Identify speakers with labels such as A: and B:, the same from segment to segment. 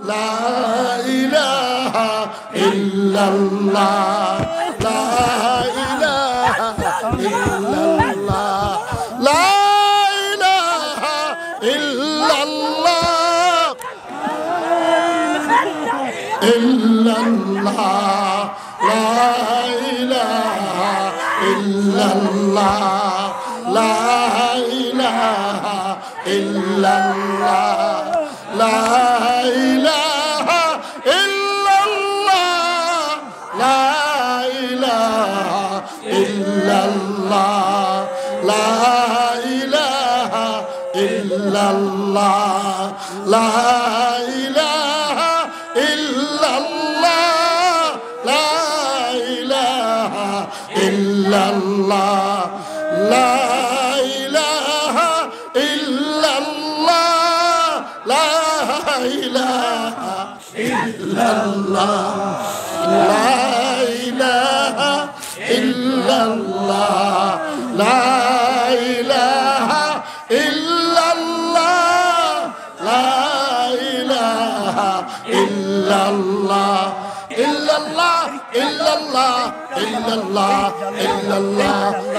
A: লা ইলাহা ইল্লাল্লাহ লা ইলাহা ইল্লাল্লাহ লা ইলাহা ইল্লাল্লাহ ইল্লাল্লাহ লা ইলাহা ইল্লাল্লাহ লা ইলাহা ইল্লাল্লাহ লা ইলাহা ইল্লাল্লাহ লা ইলাহা ইল্লাল্লাহ লা ইলাহা ইল্লাল্লাহ লা ইলাহা ইল্লাল্লাহ লা ইলাহা ইল্লাল্লাহ লা ইলাহা ইল্লাল্লাহ লা ইলাহা ইল্লাল্লাহ লা ইলাহা ইল্লাল্লাহ লা ইলাহা ইল্লাল্লাহ লা ইলাহা ইল্লাল্লাহ illallah illallah illallah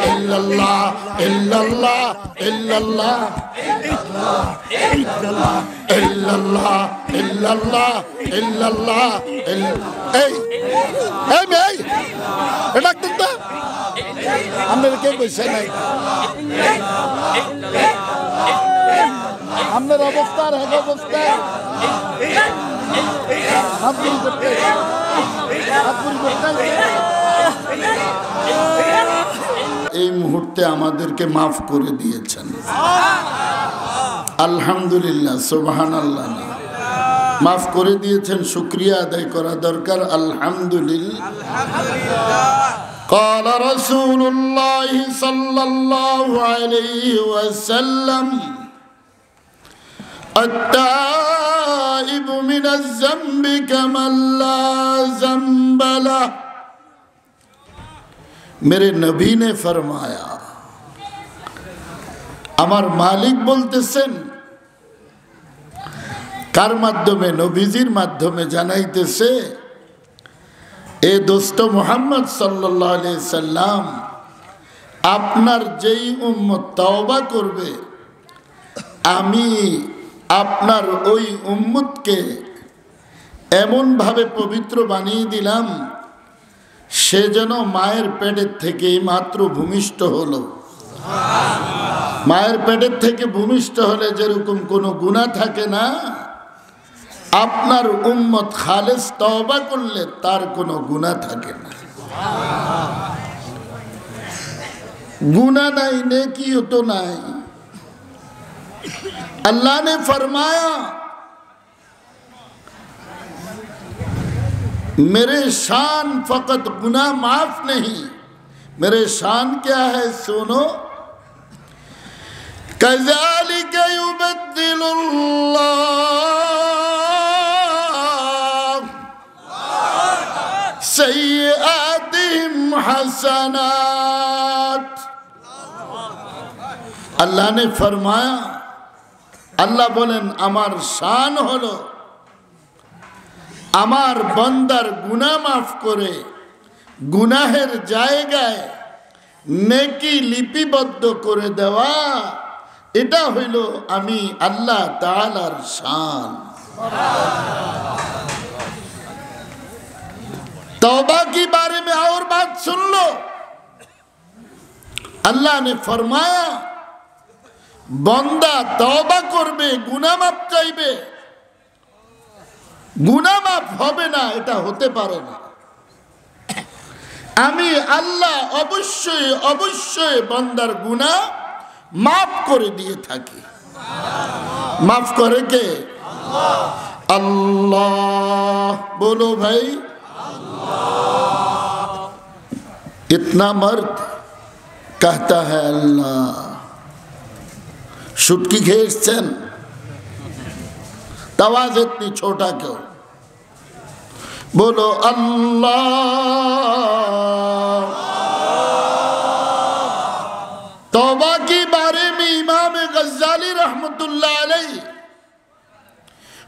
A: illallah illallah illallah illallah illallah illallah illallah illallah এই এই ভাই এটা কিন্তু আমরা কে কইছে নাই আমাদের অবস্থা আর অবস্থা এই মুহূর্তে আমাদেরকে মাফ করে দিয়েছেন আলহামদুলিল্লাহ সুবহানাল্লাহ মাফ করে দিয়েছেন শুকরিয়া আদায় করা দরকার আলহামদুলিল্লাহ قال رسول الله صلى الله عليه وسلم التائب من الذنب كمن لا ذنب له मेरे नबी ने फरमाया আমার মালিক বলতেছেন কার মাধ্যমে নবীজির মাধ্যমে জানাইতেছে এ দোস্ত মুহাম্মদ সাল্লাল্লাহু আলাইহি সাল্লাম আপনার যেই উম্মত তওবা করবে আমি আপনার ওই উম্মতকে এমন ভাবে পবিত্র বানিয়ে দিলাম সে যেন মায়ের পেটের থেকে মাত্র ভূমিষ্ঠ হলো মায়ের পেটের থেকে ভূমিষ্ঠ হলে যেরকম কোনো গুনাহ থাকে না আপনার উম্মত খালেস তওবা করলে তার কোনো গুনাহ থাকে না गुनाह नहीं नेकियों तो नहीं अल्लाह ने फरमाया मेरे शान फकत गुनाह माफ नहीं मेरे शान क्या है सुनो कज़ालिक युबद्दिलुल्लाह सय्यआतिहिम हसनात अल्लाह ने फरमाया अल्लाह बोलें आमार शान हलो आमार बंदार गुनाह माफ करे गुनाहेर जायगाय नेकी लिपिबद्ध करे देवा एटा हইলো आमी अल्लाह ताआलार शान तौबा के बारे में और बात सुन लो अल्लाह ने फरमाया बंदा तौबा करबे गुनाह माफ चाइबे गुनाह माफ होबे ना एटा होते पारे ना आमी अल्लाह अवश्यई अवश्यई बंदार गुनाह माफ करे दिए थाकी माफ करे के अल्लाह अल्लाह बोलो भाई अल्लाह इतना मर्द कहता है अल्लाह शुटकी घेरছেন आवाज इतनी छोटा क्यों बोलो अल्लाह तौबा के बारे में इमाम गज़ाली रहमतुल्लाह अलैह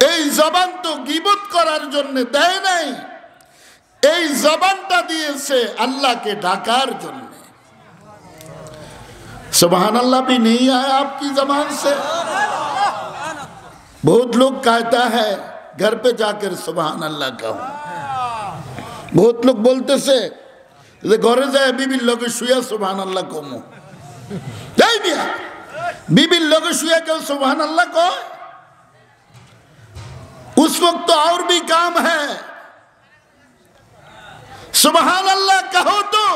A: এই জবান তো গীবত করার জন্য দেয় নাই, এই জবানটা দিয়েছে আল্লাহকে ডাকার জন্য। सुभान अल्लाह भी नहीं आया आपकी जबान से। बहुत लोग कहता है घर पे जाकर सुभान अल्लाह कहो। बहुत लोग बोलते से घरे जाए बीबीर लोगे शुया सुभान अल्लाह कहो। जाई दिया बीबीर लोगे शुया क्यों सुभान अल्लाह कहो। उस वक्त तो और भी काम है। सुभान अल्लाह कहो तो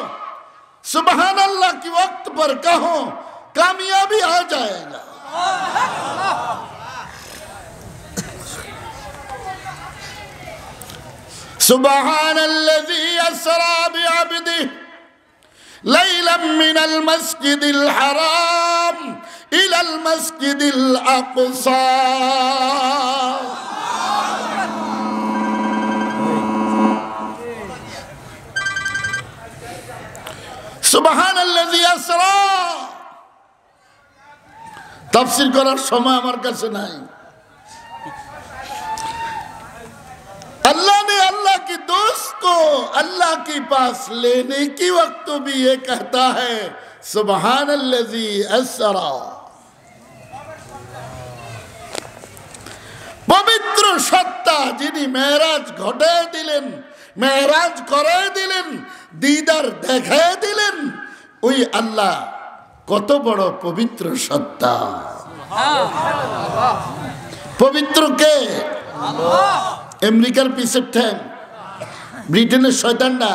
A: सुभान अल्लाह की वक्त पर कहो, कामयाबी आ जाएगा। सुब्हानल्लज़ी अस्रा बिअब्दिही लैलन मिनल मस्जिदिल हराम इलल मस्जिदिल अक़सा। সুবহানাল্লাযী আসরা তাফসীর করার সময় আমার কাছে নাই। अल्लाह ने अल्लाह की दोस्त को अल्लाह के पास लेने की वक्त भी ये कहता है सुब्हानल्लज़ी अस्रा। पवित्र सत्ता जिनी मेराज घटे दिलेन, मेराज करे दिलेन, दीदार देखे दिलेन, ওই আল্লাহ কত বড় পবিত্র সত্তা। পবিত্র কে? আমেরিকার পিসের ঠ্যাং, ব্রিটেনের শয়তানটা,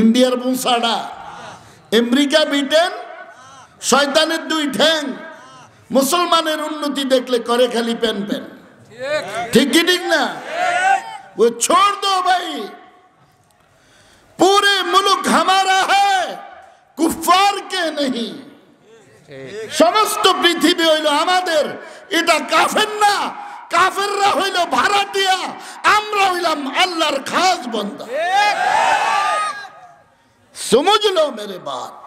A: ইন্ডিয়ার মুসাডা। আমেরিকা ব্রিটেন শয়তানের দুই ঠ্যাং। মুসলমানের উন্নতি দেখলে করে খালি প্যান প্যান। ঠিক কি ঠিক না? वो छोड़ दो भाई, पूरे मुल्क हमारा है, कुफ्फार के नहीं। समस्त पृथ्वी হইলো আমাদের, এটা কাফের না। কাফেররা হইলো ভাড়াটিয়া, আমরা হইলাম আল্লাহর খাস বান্দা। समझ लो मेरे बात।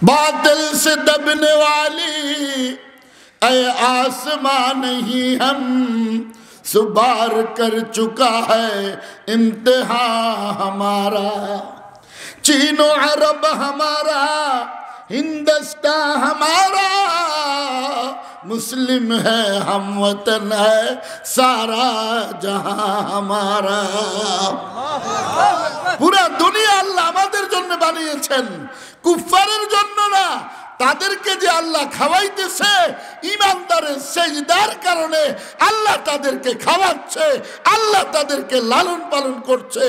A: बादल से दबने वाली ऐ आसमां नहीं हम, सुबार कर चुका है इम्तिहा हमारा। चीनो अरब हमारा, हिंदुस्तान हमारा, मुस्लिम है हम वतन है सारा जहां हमारा। पूरा दुनिया अल्लाह আমাদের জন্য বানিয়েছেন, কুফারের জন্য না। তাদেরকে যে আল্লাহ খাওয়াইতেছে ঈমানদারের সেজদার কারণে, আল্লাহ তাদেরকে খাওয়াচ্ছে, আল্লাহ তাদেরকে লালন পালন করছে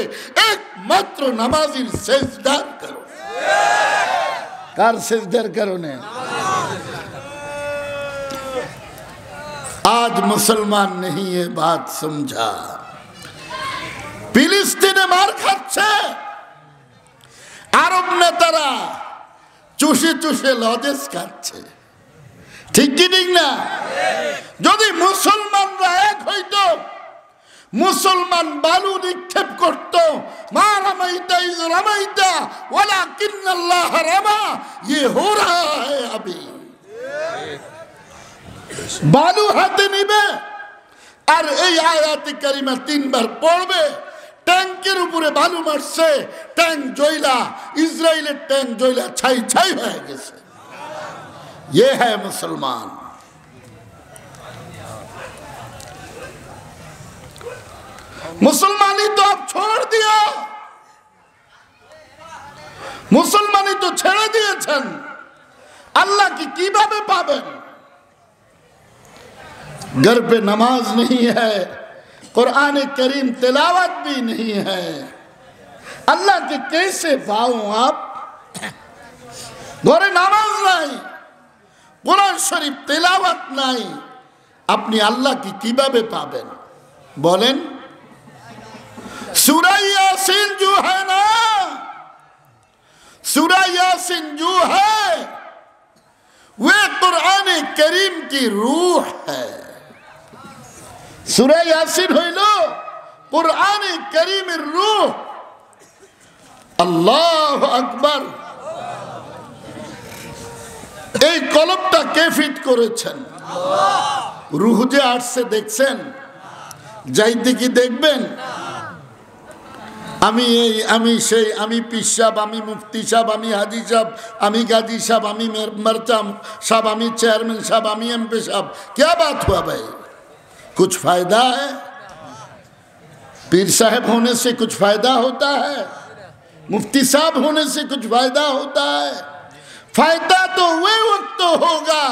A: একমাত্র নামাজীর সেজদার কারণে। কার সেজদার কারণে? आज मुसलमान नहीं ये बात समझा। फिलिस्तीने मार खाচ্ছে, আরব নেতারা চুষে চুষে লজেস খাচ্ছে। ঠিক কি ঠিক না? যদি মুসলমানরা এক হইতো, মুসলমান বালু নিক্ষেপ করত, মা রামাইতা ইয রামাইতা ওয়ালাকিন্নাল্লাহ রামা, ये हो रहा है अभी। বালু হাতে নিবে আর এই আয়াতে কারিমা তিনবার পড়বে। ট্যাঙ্কের উপরে বালু মারছে, ট্যাঙ্ক জ্বলা, ইসরায়েলের ট্যাঙ্ক জ্বলা ছাই ছাই হয়ে গেছে। ये है मुसलमान। मुसलमानी तो आप छोड़ दिया, मुसलमानी तो ছেড়ে দিয়েছেন, अल्लाह की কিভাবে পাবেন? घर पे नमाज नहीं है, कुरान करीम तिलावत भी नहीं है, अल्लाह के कैसे पाऊं आप? घरे नमाज नहीं, कुरान शरीफ तिलावत नहीं, अपनी अल्लाह की কিভাবে পাবেন बोलें? सूरा यासीन जो है ना, सूरा यासीन जो है वे कुरान करीम की रूह है। सूरा यासीन হইলো कुरान करीमेর रूह। अल्लाहु আকবার। এই কলবটা কে ফিট করেছেন? রুহ যে আসছে দেখছেন, যাইতে কি দেখবেন? আমি এই, আমি সেই, আমি পীর সাহেব, আমি মুফতি সাহেব, আমি হাজি সাহেব, আমি গাজী साहब, আমি मरचाम साहब, আমি चेयरमैन साहब, আমি एमपी साहब, क्या बात हुआ भाई? कुछ फायदा है? पीर साहब होने से कुछ फायदा होता है? मुफ्ती साहब होने से कुछ फायदा होता है? फायदा तो वही वक्त होगा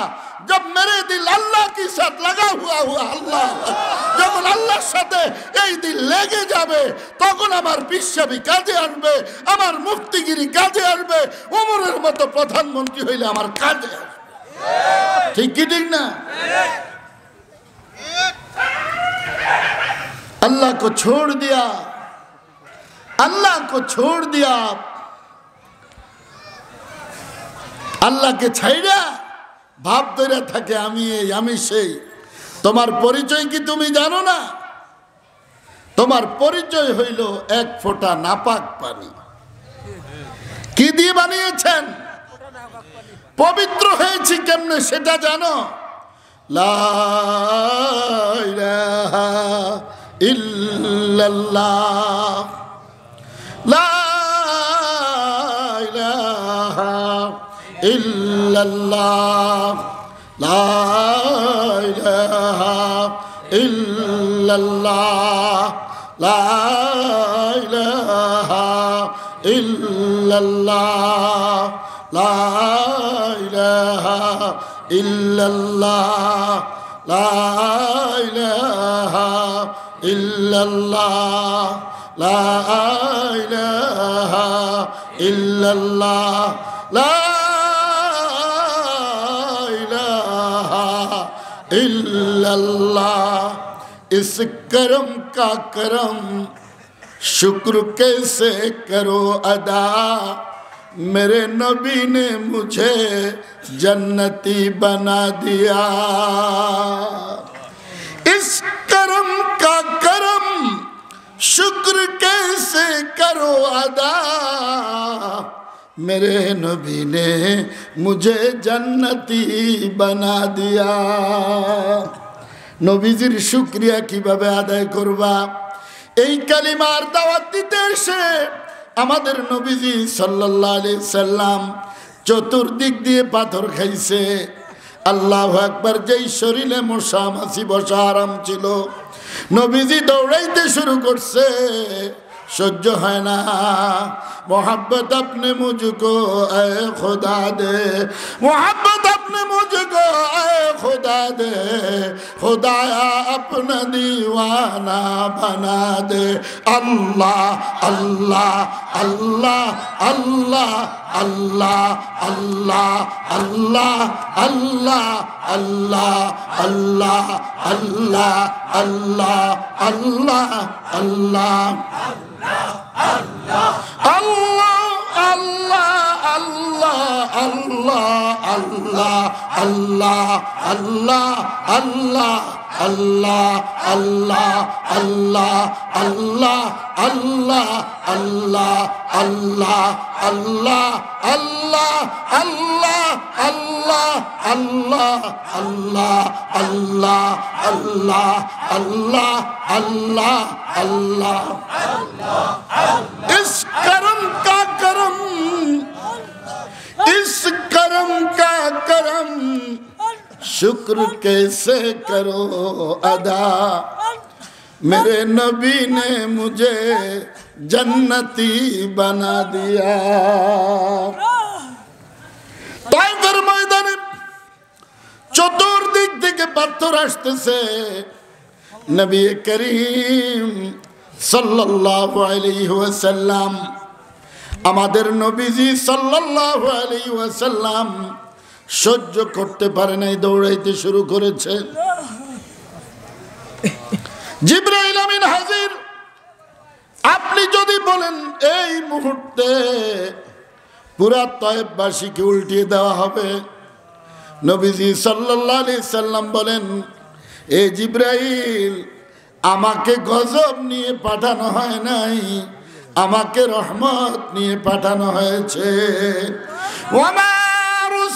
A: जब मेरे दिल अल्लाह के साथ लगा हुआ अल्लाह, जब अल्लाह साथे এই দিল লেগে যাবে তখন আমার পিছাবি কাজে আসবে, আমার মুফতিগিরি কাজে আসবে, ওমরের মতো প্রধানমন্ত্রী হইলে আমার কাজে আসবে। ঠিক কি ঠিক না? अल्लाह को छोड़ दिया, अल्लाह को छोड़ दिया, अल्लाह के ছাইড়া ভাব ধরে থাকে আমি এই আমি সেই। তোমার পরিচয় কি তুমি জানো না? তোমার পরিচয় হইল এক ফোঁটা নাপাক পানি। কি দিয়ে বানিয়েছেন? পবিত্র হয়েছি কেমনে সেটা জানো? লা ইলাহা ইল্লাল্লাহ, লা ইলাহা ইল্লাল্লাহ, লা ইলাহা ইল্লাল্লাহ, লা ইলাহা ইল্লাল্লাহ, লা ইলাহা ইল্লাল্লাহ, লা ইলাহা ইল্লাল্লাহ, লা ইলাহা ইল্লাল্লাহ, লা ইলাহা ইল্লাল্লাহ। इस करम का करम शुक्र कैसे करो अदा, मेरे नबी ने मुझे जन्नती बना दिया। इस करम का करम शुक्र कैसे करो अदा, मेरे नबी ने मुझे जन्नती बना दिया। নবীজির শুকরিয়া কিভাবে আদায় করবা? এই কালিমার দাওয়াত দিতে এসে আমাদের নবীজি সাল্লাল্লাহু আলাইহি সাল্লাম চতুর্দিক দিয়ে পাথর খাইছে। আল্লাহু আকবার। যেই শরীরে মশা মাছি বসা আরাম ছিল, নবীজি দৌড়াইতে শুরু করছে, সহ্য হয় না। मोहब्बत अपने मुझको ऐ खुदा दे, मोहब्बत अपने मुझको ऐ खुदा दे, खुदाया अपना दीवाना बना दे। अल्लाह अल्लाह अल्लाह अल्लाह अल्लाह अल्लाह अल्लाह अल्लाह अल्लाह अल्लाह अल्लाह अल्लाह अल्लाह अल्लाह Allah Allah Allah Allah Allah Allah Allah Allah Allah Allah Allah Allah Allah Allah Allah Allah Allah Allah इस करम का करम, इस करम का करम शुक्र कैसे करो अदा, मेरे नबी ने मुझे जन्नती बना दिया। তাইফের ময়দানে চতুর্দিক থেকে পাথর আসতেছে। নবী করিম সাল্লাল্লাহু আলাইহি ওয়াসাল্লাম, আমাদের নবীজি সাল্লাল্লাহু আলাইহি ওয়াসাল্লাম সহ্য করতে পারে নাই, দৌড়াইতে শুরু করেছে। জিবরাইল আমিন হাজির। আপনি যদি বলেন এই মুহূর্তে পুরা তায়েফবাসীকে উল্টিয়ে দেওয়া হবে, নবীজি সাল্লাল্লাহু আলাইহি সাল্লাম বলেন, এ জিবরাইল, আমাকে গজব নিয়ে পাঠানো হয় নাই, আমাকে রহমত নিয়ে পাঠানো হয়েছে। ওয়া মা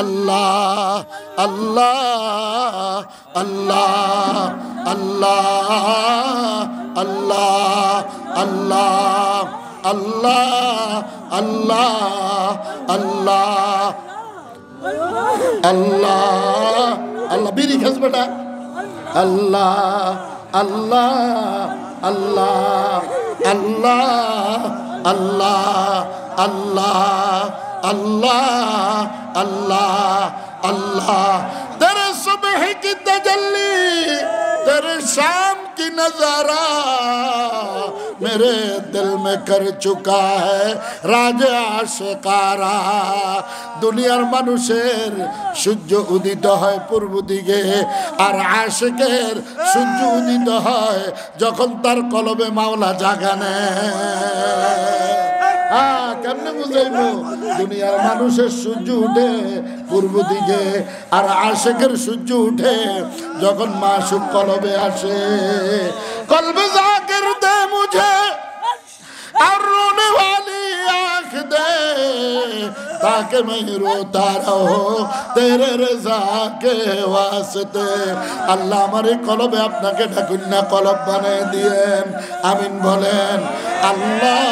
A: আল্লাহ আল্লাহ আল্লাহ আল্লাহ আল্লাহ আল্লাহ আল্লাহ আল্লাহ আল্লাহ আল্লাহ আল্লাহ বিড়ি খাস বেটা আল্লাহ আল্লাহ আল্লাহ আল্লাহ আল্লাহ আল্লাহ আল্লাহ আল্লাহ আল্লাহ तेरे सुबह की तजल्ली तेरे शाम की नजारा मेरे दिल में कर चुका है राज आशिकारा দুনিয়ার মানুষের সূর্য উদিত হয় পূর্ব দিকে আর আশিকের সূর্য উদিত হয় যখন তার কলবে মাওলা জাগানে কেমনে বুঝাইবো দুনিয়ার মানুষের সূর্য উঠে পূর্ব দিকে আর আশিকের সূর্য উঠে যখন মাসুক কলবে আসে কলবে জাকির দে মুঝে और रोने वाली आँख दे ताकि मैं रोता रहूं तेरे रज़ा के वास्ते আল্লাহ আমার এই কলবে আপনাকে ডাকুন না কলব বানিয়ে দিয়েন আমিন বলেন আল্লাহ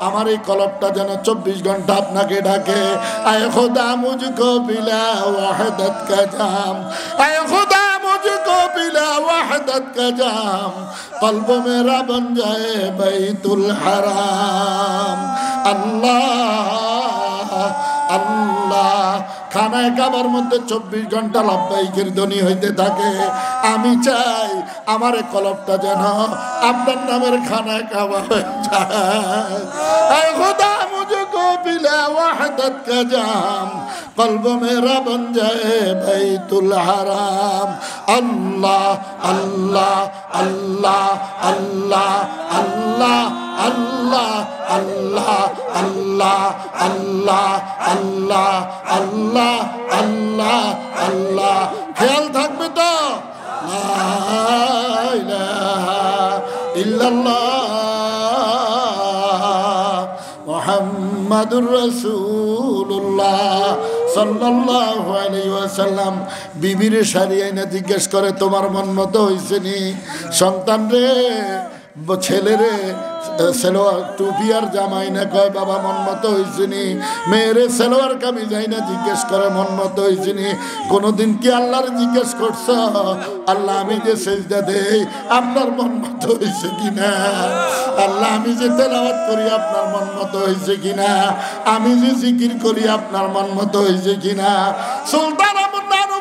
A: আমার এই কলবটা যেন 24 ঘন্টা আপনাকে ডাকে আয় খোদা মুঝকো বিলা ওয়াহদত কা জাম আয় খোদা मुझको बिला वहदत का जाम कल्ब मेरा बन जाए बैतुल हराम अल्लाह अल्लाह খানায় কাবার মধ্যে 24 ঘন্টা লাব্বাইকের ধ্বনি হইতে থাকে আমি চাই আমার কলবটা যেন আপনার নামের খানায় কাবা হয়ে যায় আয় খোদা মুঝকো বিলা ওয়াহদত কা জাম कल्ब मेरा बन जाए बैतुल हराम अल्लाह अल्लाह अल्लाह अल्लाह अल्लाह अल्लाह अल्लाह अल्लाह अल्लाह अल्लाह अल्लाह अल्लाह अल्लाह ख्याल থাকবে তো লা ইলাহা ইল্লাল্লাহ মুহাম্মাদুর রাসূলুল্লাহ সাল্লাল্লাহু আলাইহি ওয়াসাল্লাম বিবির শাড়ি না জিজ্ঞেস করে তোমার মন মতো হইছে নি সন্তান রে ছেলে রে সেলোয়ার টুপি আর জামাই না কয় বাবা মন মতো হইছে নি মেয়েরে সেলোয়ার কামিজ না জিজ্ঞেস করে মন মতো হইছে নি কোনদিন কি আল্লাহর জিজ্ঞেস করছো আল্লাহ আমি যে সেজদা দেই আপনার মন মতো হইছে কিনা আল্লাহ আমি যে তেলাওয়াত করি আপনার মন মতো হইছে কিনা আমি যে জিকির করি আপনার মন মতো হইছে কিনা সুলতান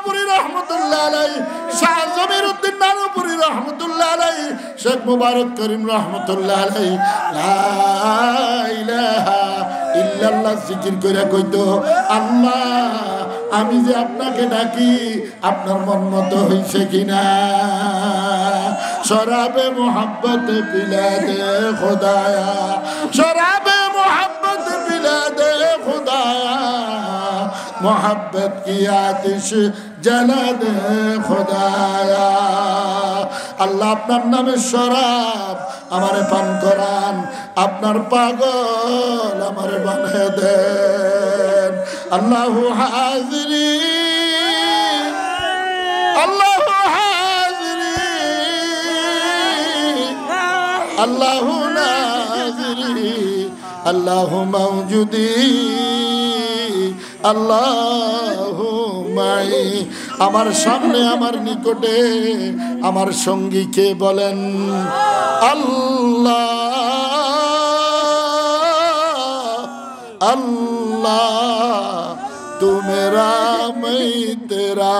A: নানুপুরি রহমতুল্লাহ আলাইহি শাহ জমিরউদ্দিন নানুপুরি রহমতুল্লাহ আলাইহি শেখ মুবারক করিম রহমতুল্লাহ আলাইহি লা ইলাহা ইল্লাল্লাহ জিকির কইরা কইতো আল্লাহ আমি যে আপনাকে ডাকি আপনার মন মতো হইছে কিনা শরাবে মোহাব্বত পিলা দে খোদায়া শরাবে মোহাব্বত পিলা দে খোদায়া मोहब्बत की आतिश जला दे खुदाया अल्लाह अपना नाम शराब हमारे पान कुरान अपना पागल हमारे बने दे अल्लाह हाज़िरी अल्लाह हाज़िरी अल्लाह नाज़िरी अल्लाह मौजूदी আল্লাহু মাই আমার সামনে আমার নিকটে আমার সঙ্গী কে বলেন আল্লাহ अल्लाह तू मेरा मैं तेरा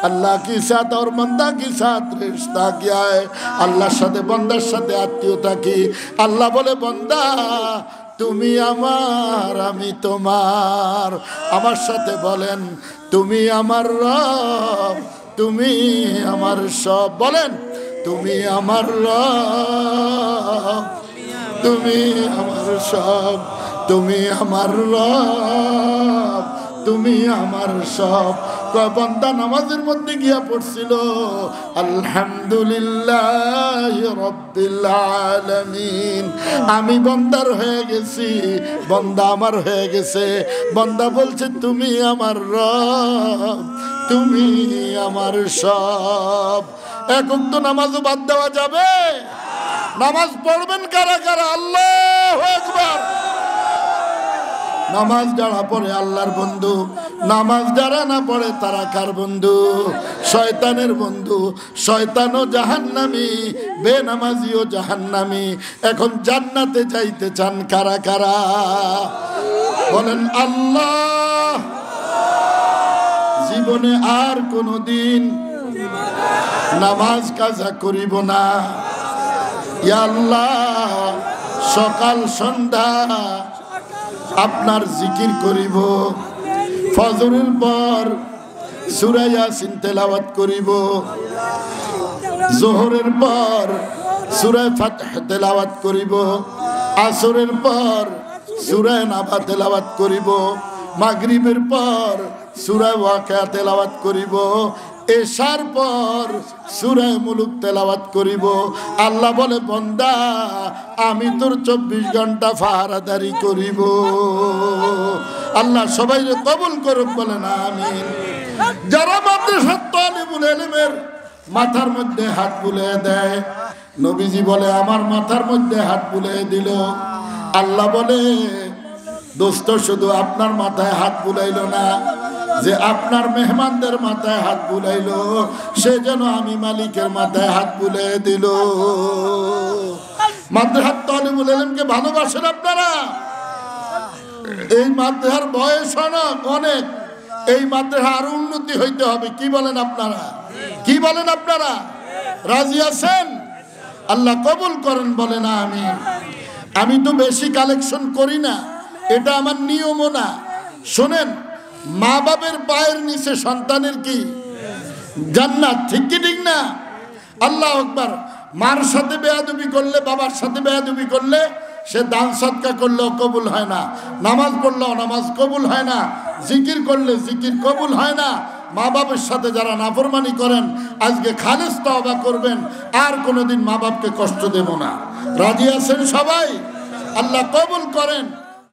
A: अल्लाह के साथ और बंदा के साथ रिश्ता क्या है अल्लाह साथे बंदार साथे आत्मीयता की अल्लाह बोले बंदा তুমি আমার আমি তোমার আমার সাথে বলেন তুমি আমার রব তুমি আমার সব বলেন তুমি আমার রব তুমি আমার সব তুমি আমার রব তুমি আমার সব। বান্দা নামাজের মধ্যে গিয়া পড়ছিল আলহামদুলিল্লাহি রাব্বিল আলামিন, আমি বান্দার হয়ে গেছি, বান্দা আমার হয়ে গেছে। বান্দা বলছে তুমি আমার রব, তুমি আমার সব। এখন তো নামাজও বাদ দেওয়া যাবে? নামাজ পড়বেন কারা কারা? আল্লাহু আকবার। নামাজ যারা পড়ে আল্লাহর বন্ধু, নামাজ যারা না পড়ে তারা কার বন্ধু? শয়তানের বন্ধু। শয়তানও জাহান্নামী, বেনামাজিও জাহান্নামী। এখন জান্নাতে যাইতে চান কারা কারা? বলেন আল্লাহ। জীবনে আর কোনদিন নামাজ কাজা করিব না। ইয়া আল্লাহ, সকাল সন্ধ্যা আপনার জিকির করিব। ফজরের পর সূরা ইয়াসিন তেলাওয়াত করিব, যোহরের পর সূরা ফাতহ তেলাওয়াত করিব, আসরের পর সূরা নাবা তেলাওয়াত করিব, মাগরিবের পর সূরা ওয়াকিয়া তেলাওয়াত করিব, এশার পর সূরা মুলুক তেলাওয়াত করিব। আল্লাহ বলে বান্দা আমি তোর 24 ঘন্টা পাহারাদারি করিব। আল্লাহ সবাইরে কবুল করুক, বলেন আমিন। যারা মাদ্রাসার তালিবুল ইলমের মাথার মধ্যে হাত বুলিয়ে দেয়, নবীজি বলে আমার মাথার মধ্যে হাত বুলিয়ে দিল। আল্লাহ বলে দোস্ত শুধু আপনার মাথায় হাত বুলাইল না, যে আপনার মেহমানদের মাথায় হাত বুলাইলো সে যেন আমি মালিকের মাথায় হাত বুলিয়ে দিল। মাদ্রাসার তালিবুল ইলমকে ভালোবাসেন আপনারা? এই মাদ্রাসার বয়স অনেক, এই মাদ্রাসা আরো উন্নতি হইতে হবে। কি বলেন আপনারা? কি বলেন আপনারা? রাজি আছেন? আল্লাহ কবুল করেন, বলেন আমিন। আমি তো বেশি কালেকশন করি না, এটা আমার নিয়মও না। শোনেন, মা বাপের পায়ের নিচে সন্তানের কি জান্নাত, ঠিক কি ঠিক না? আল্লাহু আকবার। মার সাথে বেয়াদবি করলে, বাবার সাথে বেয়াদবি করলে সে দান সদকা করলেও কবুল হয় না, নামাজ পড়লেও নামাজ কবুল হয় না, জিকির করলে জিকির কবুল হয় না। মা বাবার সাথে যারা নাফরমানি করেন আজকে খালেস তওবা করবেন, আর কোনোদিন মা বাপকে কষ্ট দেব না। রাজি আছেন সবাই? আল্লাহ কবুল করেন।